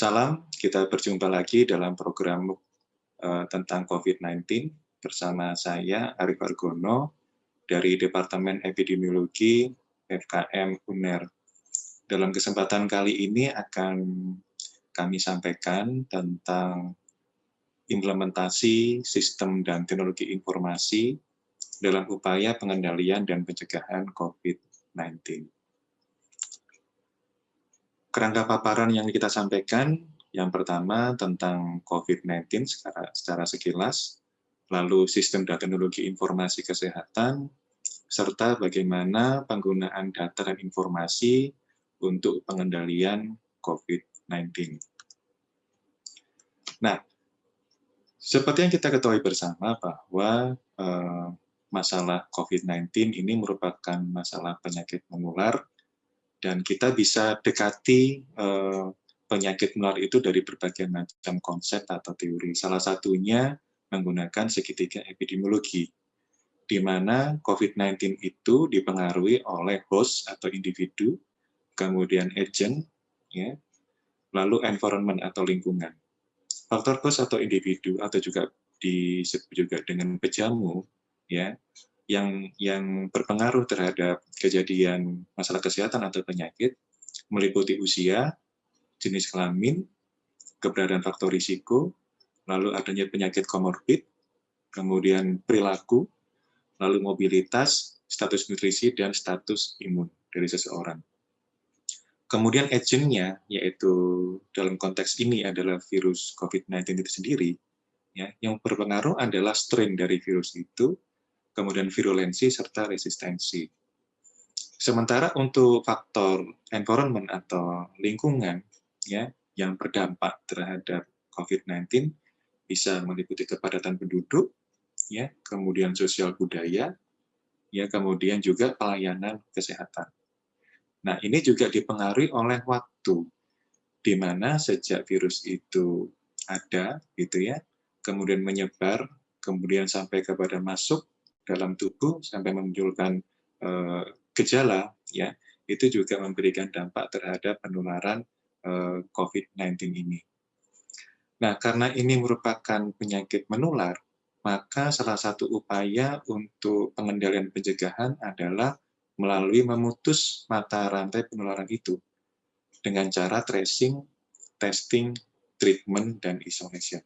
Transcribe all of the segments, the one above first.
Salam, kita berjumpa lagi dalam program tentang COVID-19 bersama saya Arif Argono dari Departemen Epidemiologi FKM UNER. Dalam kesempatan kali ini akan kami sampaikan tentang implementasi sistem dan teknologi informasi dalam upaya pengendalian dan pencegahan COVID-19. Kerangka paparan yang kita sampaikan, yang pertama tentang COVID-19 secara sekilas, lalu sistem dan teknologi informasi kesehatan, serta bagaimana penggunaan data dan informasi untuk pengendalian COVID-19. Nah, seperti yang kita ketahui bersama bahwa masalah COVID-19 ini merupakan masalah penyakit menular, dan kita bisa dekati penyakit menular itu dari berbagai macam konsep atau teori. Salah satunya menggunakan segitiga epidemiologi, di mana COVID-19 itu dipengaruhi oleh host atau individu, kemudian agent, ya, lalu environment atau lingkungan. Faktor host atau individu atau juga disebut juga dengan pejamu, ya, yang berpengaruh terhadap kejadian masalah kesehatan atau penyakit meliputi usia, jenis kelamin, keberadaan faktor risiko, lalu adanya penyakit komorbid, kemudian perilaku, lalu mobilitas, status nutrisi, dan status imun dari seseorang. Kemudian agentnya, yaitu dalam konteks ini adalah virus COVID-19 itu sendiri, ya, yang berpengaruh adalah strain dari virus itu, kemudian virulensi serta resistensi. Sementara untuk faktor environment atau lingkungan, ya, yang berdampak terhadap COVID-19 bisa meliputi kepadatan penduduk, ya, kemudian sosial budaya, ya, kemudian juga pelayanan kesehatan. Nah, ini juga dipengaruhi oleh waktu, di mana sejak virus itu ada, gitu ya, kemudian menyebar, kemudian sampai kepada masuk dalam tubuh sampai memunculkan gejala, ya, itu juga memberikan dampak terhadap penularan COVID-19 ini. Nah, karena ini merupakan penyakit menular, maka salah satu upaya untuk pengendalian pencegahan adalah melalui memutus mata rantai penularan itu dengan cara tracing, testing, treatment, dan isolation.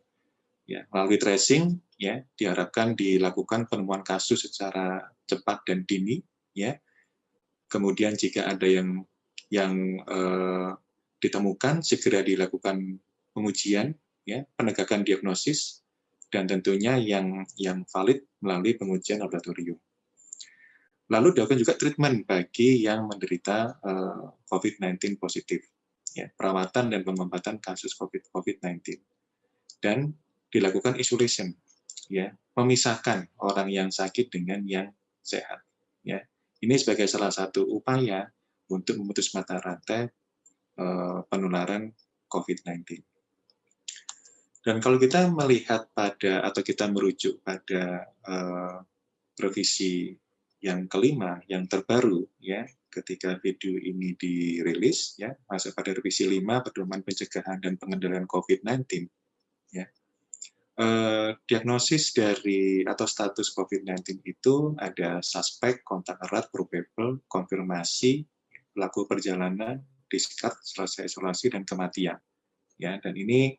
Ya, melalui tracing, ya, diharapkan dilakukan penemuan kasus secara cepat dan dini, ya. Kemudian jika ada yang ditemukan, segera dilakukan pengujian, ya, penegakan diagnosis, dan tentunya yang valid melalui pengujian laboratorium. Lalu dilakukan juga treatment bagi yang menderita COVID-19 positif, ya, perawatan dan pengobatan kasus COVID-19. Dan dilakukan isolation, ya, memisahkan orang yang sakit dengan yang sehat, ya. Ini sebagai salah satu upaya untuk memutus mata rantai penularan COVID-19. Dan kalau kita melihat pada atau kita merujuk pada revisi yang kelima, yang terbaru, ya, ketika video ini dirilis, ya, masuk pada revisi 5 pedoman pencegahan dan pengendalian COVID-19, ya. Diagnosis dari atau status COVID-19 itu ada suspek, kontak erat, probable, konfirmasi, pelaku perjalanan, discard, selesai isolasi, dan kematian. Ya, dan ini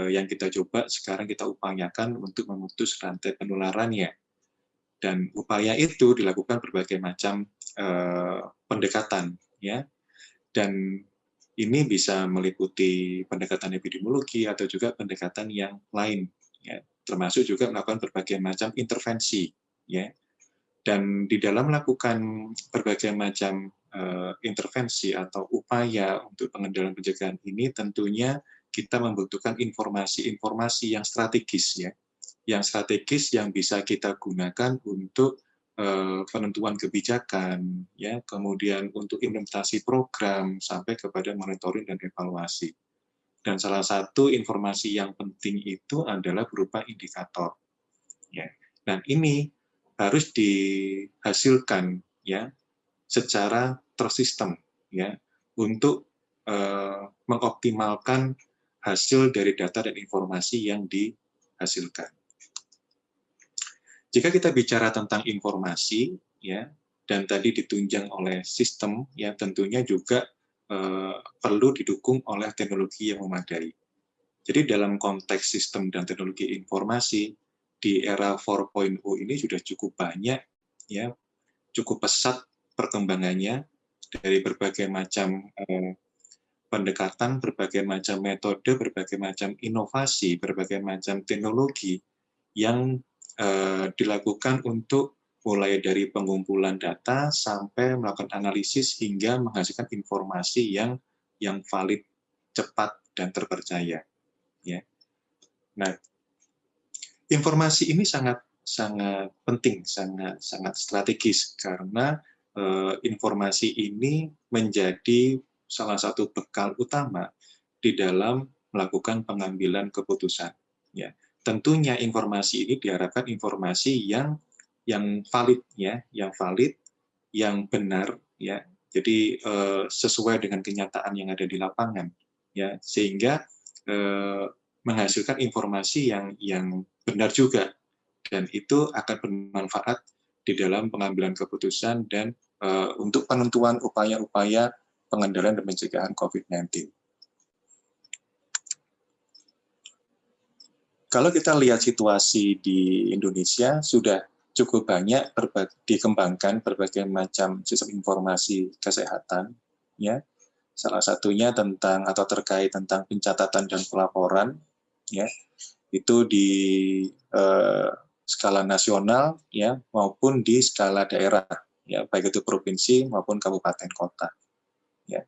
yang kita coba sekarang kita upayakan untuk memutus rantai penularannya. Dan upaya itu dilakukan berbagai macam pendekatan, ya. Dan ini bisa meliputi pendekatan epidemiologi atau juga pendekatan yang lain, ya, termasuk juga melakukan berbagai macam intervensi, ya. Dan di dalam melakukan berbagai macam intervensi atau upaya untuk pengendalian pencegahan ini, tentunya kita membutuhkan informasi-informasi yang strategis, ya, yang bisa kita gunakan untuk penentuan kebijakan, ya, kemudian untuk implementasi program sampai kepada monitoring dan evaluasi. Dan salah satu informasi yang penting itu adalah berupa indikator, ya. Dan ini harus dihasilkan, ya, secara tersistem, ya, untuk mengoptimalkan hasil dari data dan informasi yang dihasilkan. Jika kita bicara tentang informasi, ya, dan tadi ditunjang oleh sistem, ya, tentunya juga perlu didukung oleh teknologi yang memadai. Jadi dalam konteks sistem dan teknologi informasi di era 4.0 ini sudah cukup banyak, ya, cukup pesat perkembangannya dari berbagai macam pendekatan, berbagai macam metode, berbagai macam inovasi, berbagai macam teknologi yang dilakukan untuk mulai dari pengumpulan data sampai melakukan analisis hingga menghasilkan informasi yang valid, cepat, dan terpercaya. Ya. Nah, informasi ini sangat penting, sangat strategis karena informasi ini menjadi salah satu bekal utama di dalam melakukan pengambilan keputusan. Ya, tentunya informasi ini diharapkan informasi yang valid, ya, yang valid, yang benar, ya. Jadi sesuai dengan kenyataan yang ada di lapangan, ya, sehingga menghasilkan informasi yang benar juga, dan itu akan bermanfaat di dalam pengambilan keputusan dan untuk penentuan upaya-upaya pengendalian dan pencegahan COVID-19. Kalau kita lihat situasi di Indonesia, sudah cukup banyak dikembangkan berbagai macam sistem informasi kesehatan, ya. Salah satunya tentang atau terkait tentang pencatatan dan pelaporan, ya, itu di skala nasional, ya, maupun di skala daerah, ya, baik itu provinsi maupun kabupaten kota, ya.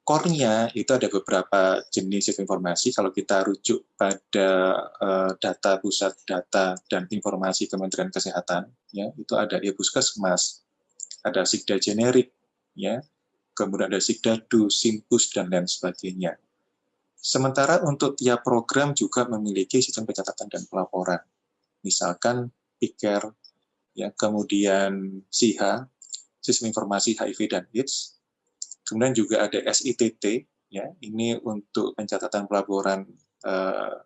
Core-nya itu ada beberapa jenis informasi. Kalau kita rujuk pada data pusat data dan informasi Kementerian Kesehatan, ya, itu ada Puskesmas, ada Sikda generik, ya, kemudian ada Sikdadu, Simpus, dan lain sebagainya. Sementara untuk tiap program juga memiliki sistem pencatatan dan pelaporan. Misalkan PIKER, ya, kemudian SIHA, Sistem Informasi HIV dan AIDS, kemudian juga ada SITT, ya, ini untuk pencatatan pelaporan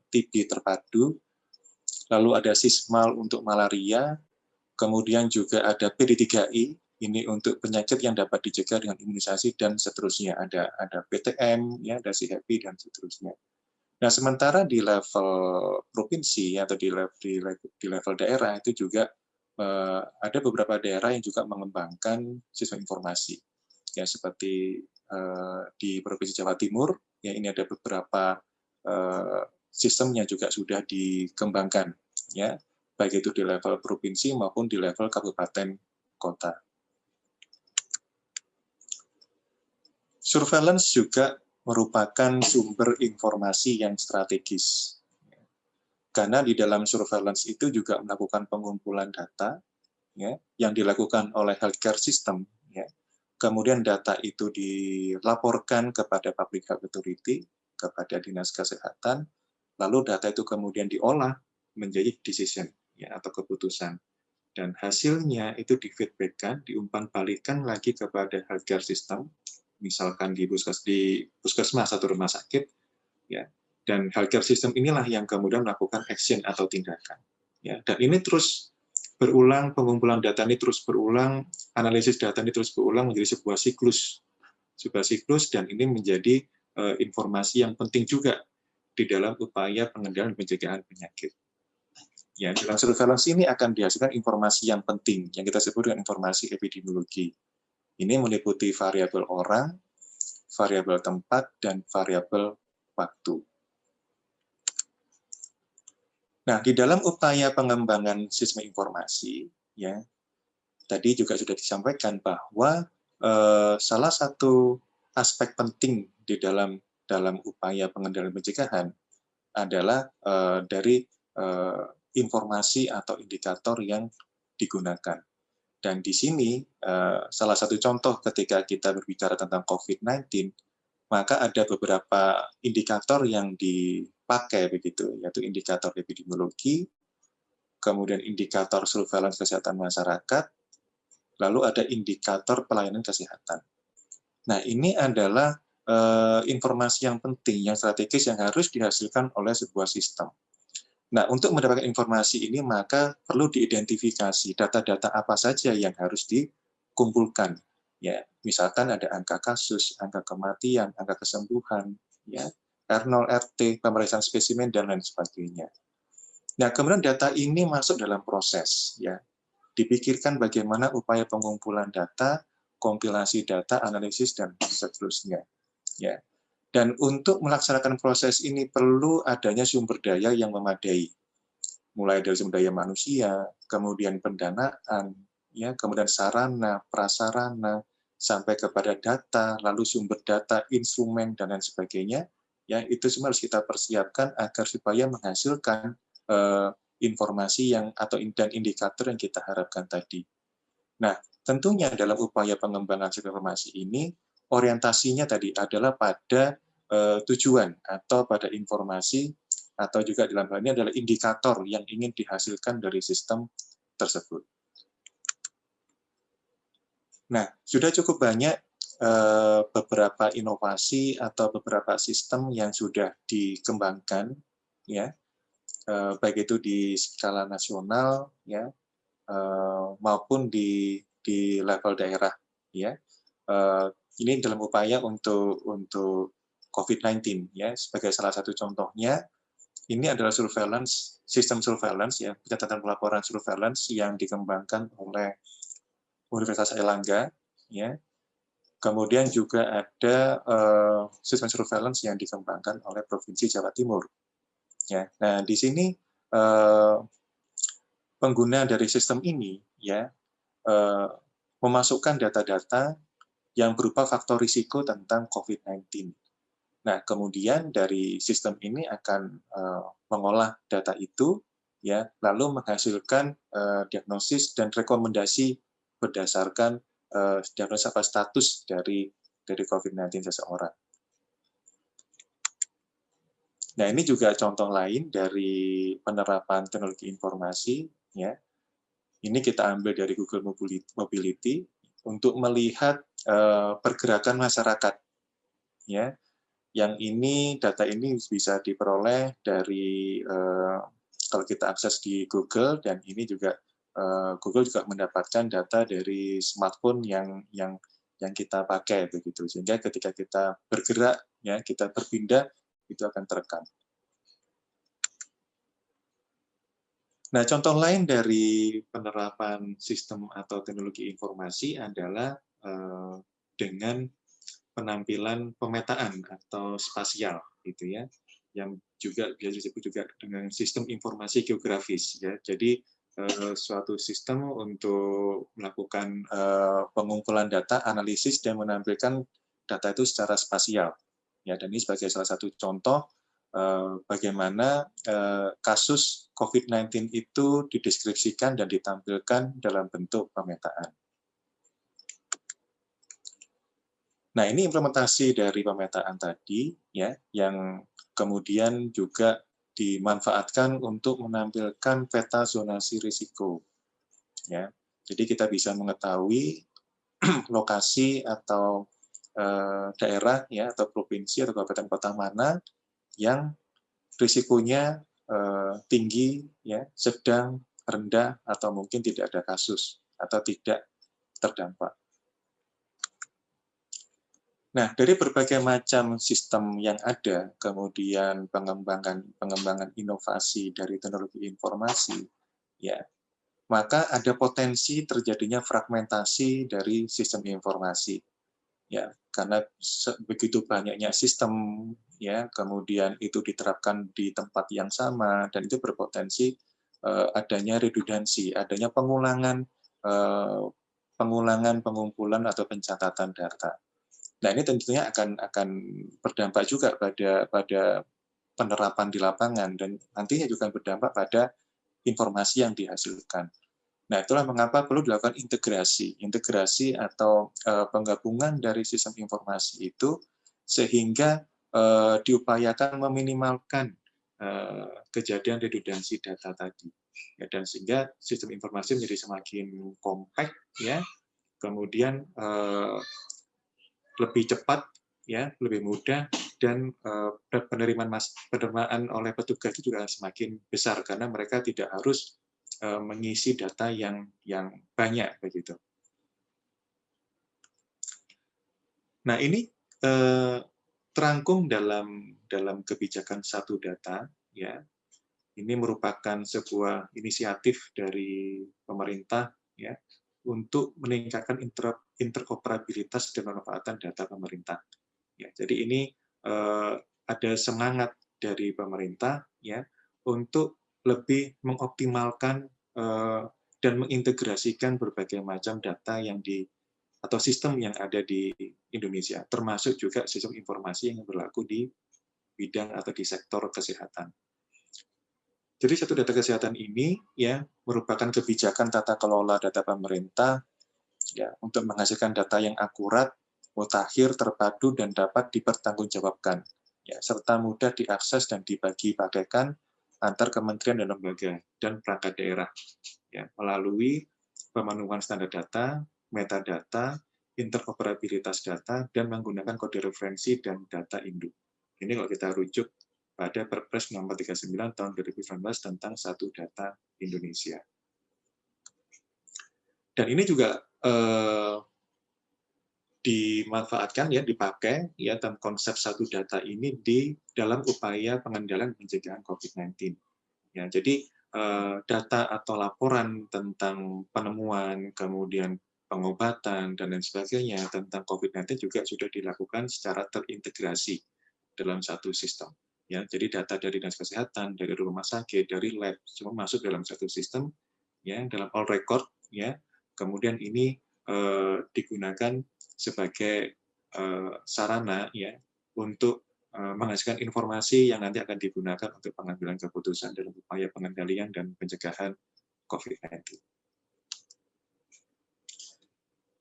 TB terpadu, lalu ada SISMAL untuk malaria, kemudian juga ada PD3I, ini untuk penyakit yang dapat dicegah dengan imunisasi, dan seterusnya. Ada PTM, ya, ada SIHAPI, dan seterusnya. Nah, sementara di level provinsi atau di level daerah itu juga ada beberapa daerah yang juga mengembangkan sistem informasi, ya, seperti di Provinsi Jawa Timur, ya, ini ada beberapa sistem yang juga sudah dikembangkan, ya, baik itu di level provinsi maupun di level kabupaten kota. Surveillance juga merupakan sumber informasi yang strategis, karena di dalam surveillance itu juga melakukan pengumpulan data, ya, yang dilakukan oleh healthcare system, ya. Kemudian data itu dilaporkan kepada public health authority, kepada dinas kesehatan, lalu data itu kemudian diolah menjadi decision, ya, atau keputusan. Dan hasilnya itu di-feedback-kan, diumpan-balikan lagi kepada healthcare system, misalkan di puskesmas atau rumah sakit, ya. Dan healthcare system inilah yang kemudian melakukan action atau tindakan, ya. Dan ini terus berulang, pengumpulan data ini terus berulang, analisis data ini terus berulang menjadi sebuah siklus, dan ini menjadi informasi yang penting juga di dalam upaya pengendalian dan pencegahan penyakit. Ya, dalam surveillance ini akan dihasilkan informasi yang penting, yang kita sebut dengan informasi epidemiologi. Ini meliputi variabel orang, variabel tempat, dan variabel waktu. Nah, di dalam upaya pengembangan sistem informasi, ya, tadi juga sudah disampaikan bahwa salah satu aspek penting di dalam upaya pengendalian pencegahan adalah dari informasi atau indikator yang digunakan. Dan di sini salah satu contoh ketika kita berbicara tentang COVID-19, maka ada beberapa indikator yang dipakai begitu, yaitu indikator epidemiologi, kemudian indikator surveillance kesehatan masyarakat, lalu ada indikator pelayanan kesehatan. Nah, ini adalah informasi yang penting, yang strategis yang harus dihasilkan oleh sebuah sistem. Nah, untuk mendapatkan informasi ini maka perlu diidentifikasi data-data apa saja yang harus dikumpulkan. Ya, misalkan ada angka kasus, angka kematian, angka kesembuhan, ya, R0, RT, pemeriksaan spesimen dan lain sebagainya. Nah, kemudian data ini masuk dalam proses, ya. Dipikirkan bagaimana upaya pengumpulan data, kompilasi data, analisis dan seterusnya, ya. Dan untuk melaksanakan proses ini perlu adanya sumber daya yang memadai, mulai dari sumber daya manusia, kemudian pendanaan, ya, kemudian sarana, prasarana, sampai kepada data, lalu sumber data, instrumen dan lain sebagainya. Ya, itu semua harus kita persiapkan agar supaya menghasilkan informasi yang atau dan indikator yang kita harapkan tadi. Nah, tentunya dalam upaya pengembangan informasi ini orientasinya tadi adalah pada tujuan atau pada informasi atau juga dalam hal ini adalah indikator yang ingin dihasilkan dari sistem tersebut. Nah, sudah cukup banyak beberapa inovasi atau beberapa sistem yang sudah dikembangkan, ya, baik itu di skala nasional, ya, maupun di level daerah, ya. Ini dalam upaya untuk COVID-19, ya, sebagai salah satu contohnya. Ini adalah surveillance, sistem surveillance, ya, pencatatan pelaporan surveillance yang dikembangkan oleh Universitas Airlangga, ya. Kemudian juga ada sistem surveillance yang dikembangkan oleh Provinsi Jawa Timur. Ya. Nah, di sini pengguna dari sistem ini, ya, memasukkan data-data yang berupa faktor risiko tentang COVID-19. Nah, kemudian dari sistem ini akan mengolah data itu, ya, lalu menghasilkan diagnosis dan rekomendasi berdasarkan diagnosis apa status dari COVID-19 seseorang. Nah, ini juga contoh lain dari penerapan teknologi informasi, ya. Ini kita ambil dari Google Mobility untuk melihat pergerakan masyarakat, ya. Yang ini data ini bisa diperoleh dari kalau kita akses di Google, dan ini juga Google juga mendapatkan data dari smartphone yang kita pakai begitu, sehingga ketika kita bergerak, ya, kita berpindah, itu akan terekam. Nah, contoh lain dari penerapan sistem atau teknologi informasi adalah dengan penampilan pemetaan atau spasial, gitu ya, yang juga biasa disebut juga dengan sistem informasi geografis, ya. Jadi suatu sistem untuk melakukan pengumpulan data, analisis dan menampilkan data itu secara spasial, ya. Dan ini sebagai salah satu contoh bagaimana kasus COVID-19 itu dideskripsikan dan ditampilkan dalam bentuk pemetaan. Nah, ini implementasi dari pemetaan tadi, ya, yang kemudian juga dimanfaatkan untuk menampilkan peta zonasi risiko, ya. Jadi kita bisa mengetahui lokasi atau daerah, ya, atau provinsi atau kabupaten kota mana yang risikonya tinggi, ya, sedang, rendah, atau mungkin tidak ada kasus atau tidak terdampak. Nah, dari berbagai macam sistem yang ada, kemudian pengembangan inovasi dari teknologi informasi, ya, maka ada potensi terjadinya fragmentasi dari sistem informasi, ya, karena begitu banyaknya sistem, ya, kemudian itu diterapkan di tempat yang sama, dan itu berpotensi adanya redundansi, adanya pengulangan pengumpulan atau pencatatan data. Nah, ini tentunya akan berdampak juga pada penerapan di lapangan, dan nantinya juga berdampak pada informasi yang dihasilkan. Nah, itulah mengapa perlu dilakukan integrasi atau penggabungan dari sistem informasi itu, sehingga diupayakan meminimalkan kejadian redundansi data tadi, ya, dan sehingga sistem informasi menjadi semakin kompak, ya, kemudian lebih cepat, ya, lebih mudah, dan penerimaan oleh petugas itu juga semakin besar karena mereka tidak harus mengisi data yang banyak begitu. Nah, ini terangkum dalam kebijakan satu data, ya. Ini merupakan sebuah inisiatif dari pemerintah, ya, untuk meningkatkan interoperabilitas dan pemanfaatan data pemerintah. Ya, jadi ini ada semangat dari pemerintah, ya, untuk lebih mengoptimalkan dan mengintegrasikan berbagai macam data atau sistem yang ada di Indonesia, termasuk juga sistem informasi yang berlaku di bidang atau di sektor kesehatan. Jadi satu data kesehatan ini ya merupakan kebijakan tata kelola data pemerintah ya untuk menghasilkan data yang akurat, mutakhir, terpadu, dan dapat dipertanggungjawabkan, ya, serta mudah diakses dan dibagi-bagaikan antar kementerian dan lembaga dan perangkat daerah, ya, melalui pemenuhan standar data, metadata, interoperabilitas data, dan menggunakan kode referensi dan data induk. Ini kalau kita rujuk pada Perpres nomor 39 tahun 2019 tentang Satu Data Indonesia. Dan ini juga dimanfaatkan ya, dipakai ya dalam konsep satu data ini di dalam upaya pengendalian pencegahan COVID-19. Ya, jadi data atau laporan tentang penemuan, kemudian pengobatan dan lain sebagainya tentang COVID-19 juga sudah dilakukan secara terintegrasi dalam satu sistem. Ya, jadi data dari dinas kesehatan, dari rumah sakit, dari lab semua masuk dalam satu sistem, ya, dalam all record, ya. Kemudian ini digunakan sebagai sarana ya untuk menghasilkan informasi yang nanti akan digunakan untuk pengambilan keputusan dalam upaya pengendalian dan pencegahan COVID-19.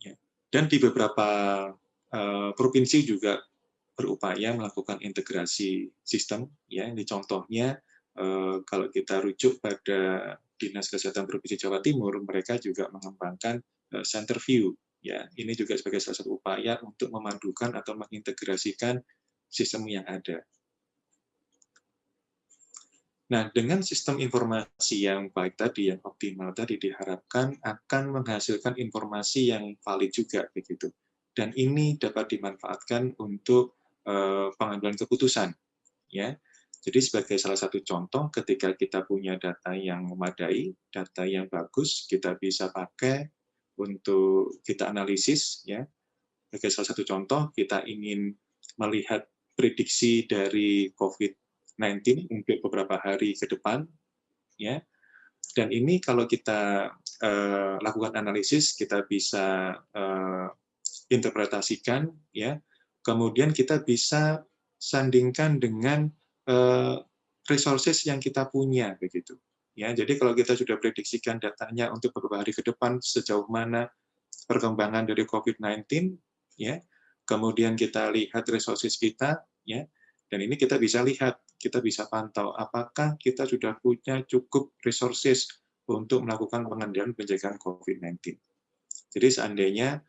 Ya. Dan di beberapa provinsi juga berupaya melakukan integrasi sistem. Ya, ini contohnya kalau kita rujuk pada Dinas Kesehatan Provinsi Jawa Timur, mereka juga mengembangkan center view. Ya, ini juga sebagai salah satu upaya untuk memadukan atau mengintegrasikan sistem yang ada. Nah, dengan sistem informasi yang baik tadi, yang optimal tadi, diharapkan akan menghasilkan informasi yang valid juga, begitu. Dan ini dapat dimanfaatkan untuk pengambilan keputusan, ya. Jadi sebagai salah satu contoh, ketika kita punya data yang memadai, data yang bagus, kita bisa pakai untuk kita analisis, ya. Sebagai salah satu contoh, kita ingin melihat prediksi dari COVID-19 untuk beberapa hari ke depan, ya. Dan ini kalau kita lakukan analisis, kita bisa interpretasikan, ya. Kemudian kita bisa sandingkan dengan resources yang kita punya, begitu. Ya, jadi kalau kita sudah prediksikan datanya untuk beberapa hari ke depan sejauh mana perkembangan dari COVID-19, ya. Kemudian kita lihat resources kita, ya. Dan ini kita bisa lihat, kita bisa pantau apakah kita sudah punya cukup resources untuk melakukan pengendalian pencegahan COVID-19. Jadi seandainya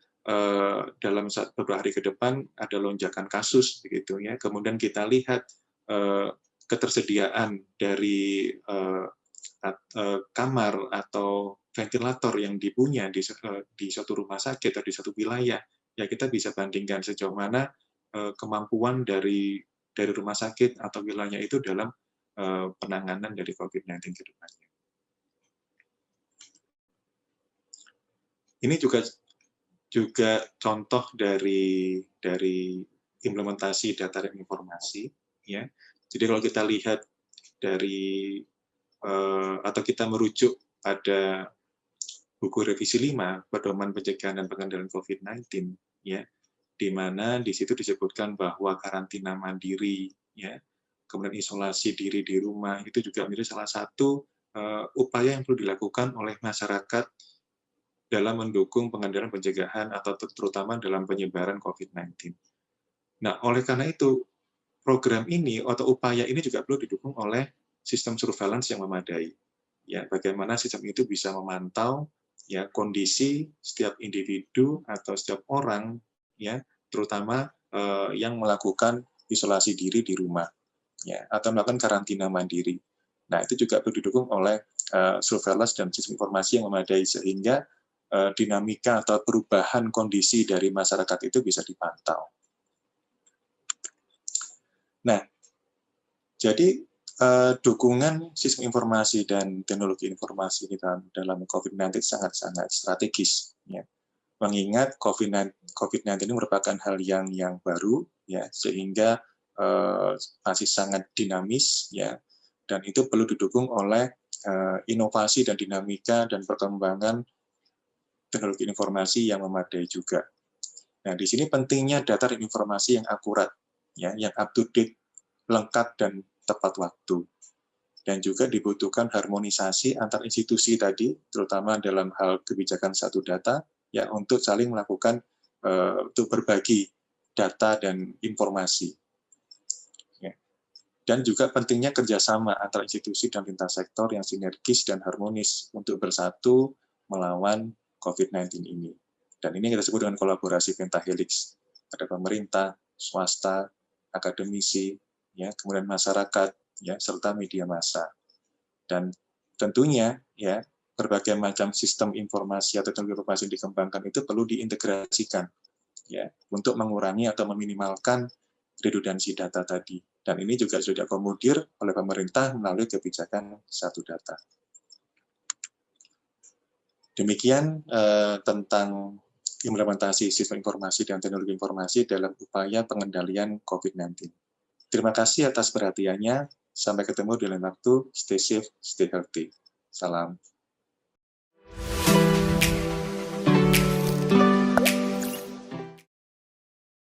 dalam beberapa hari ke depan ada lonjakan kasus, begitu ya. Kemudian kita lihat ketersediaan dari kamar atau ventilator yang dipunya di suatu rumah sakit atau di suatu wilayah, ya kita bisa bandingkan sejauh mana kemampuan dari rumah sakit atau wilayah itu dalam penanganan dari COVID-19 ke depannya. Ini juga contoh dari implementasi data dan informasi, ya. Jadi kalau kita lihat dari atau kita merujuk pada buku revisi 5 Pedoman Pencegahan dan Pengendalian COVID-19, ya, di mana di situ disebutkan bahwa karantina mandiri, ya, kemudian isolasi diri di rumah itu juga menjadi salah satu upaya yang perlu dilakukan oleh masyarakat dalam mendukung pengendalian pencegahan atau terutama dalam penyebaran COVID-19. Nah, oleh karena itu, program ini atau upaya ini juga perlu didukung oleh sistem surveillance yang memadai. Ya, bagaimana sistem itu bisa memantau ya kondisi setiap individu atau setiap orang, ya, terutama yang melakukan isolasi diri di rumah, ya, atau melakukan karantina mandiri. Nah, itu juga perlu didukung oleh surveillance dan sistem informasi yang memadai, sehingga dinamika atau perubahan kondisi dari masyarakat itu bisa dipantau. Nah, jadi dukungan sistem informasi dan teknologi informasi dalam COVID-19 sangat-sangat strategis, ya. Mengingat COVID-19 ini merupakan hal yang baru, ya, sehingga masih sangat dinamis, ya, dan itu perlu didukung oleh inovasi dan dinamika dan perkembangan teknologi informasi yang memadai juga. Nah, di sini pentingnya data dan informasi yang akurat, ya, yang up to date, lengkap dan tepat waktu. Dan juga dibutuhkan harmonisasi antar institusi tadi, terutama dalam hal kebijakan satu data, ya, untuk saling melakukan untuk berbagi data dan informasi. Ya. Dan juga pentingnya kerjasama antar institusi dan lintas sektor yang sinergis dan harmonis untuk bersatu melawan COVID-19 ini. Dan ini kita sebut dengan kolaborasi pentahelix. Ada pemerintah, swasta, akademisi, ya, kemudian masyarakat, ya, serta media massa. Dan tentunya, ya, berbagai macam sistem informasi atau teknologi informasi yang dikembangkan itu perlu diintegrasikan, ya, untuk mengurangi atau meminimalkan redundansi data tadi. Dan ini juga sudah diakomodir oleh pemerintah melalui kebijakan satu data. Demikian tentang implementasi sistem informasi dan teknologi informasi dalam upaya pengendalian COVID-19. Terima kasih atas perhatiannya. Sampai ketemu di lain waktu. Stay safe, stay healthy. Salam.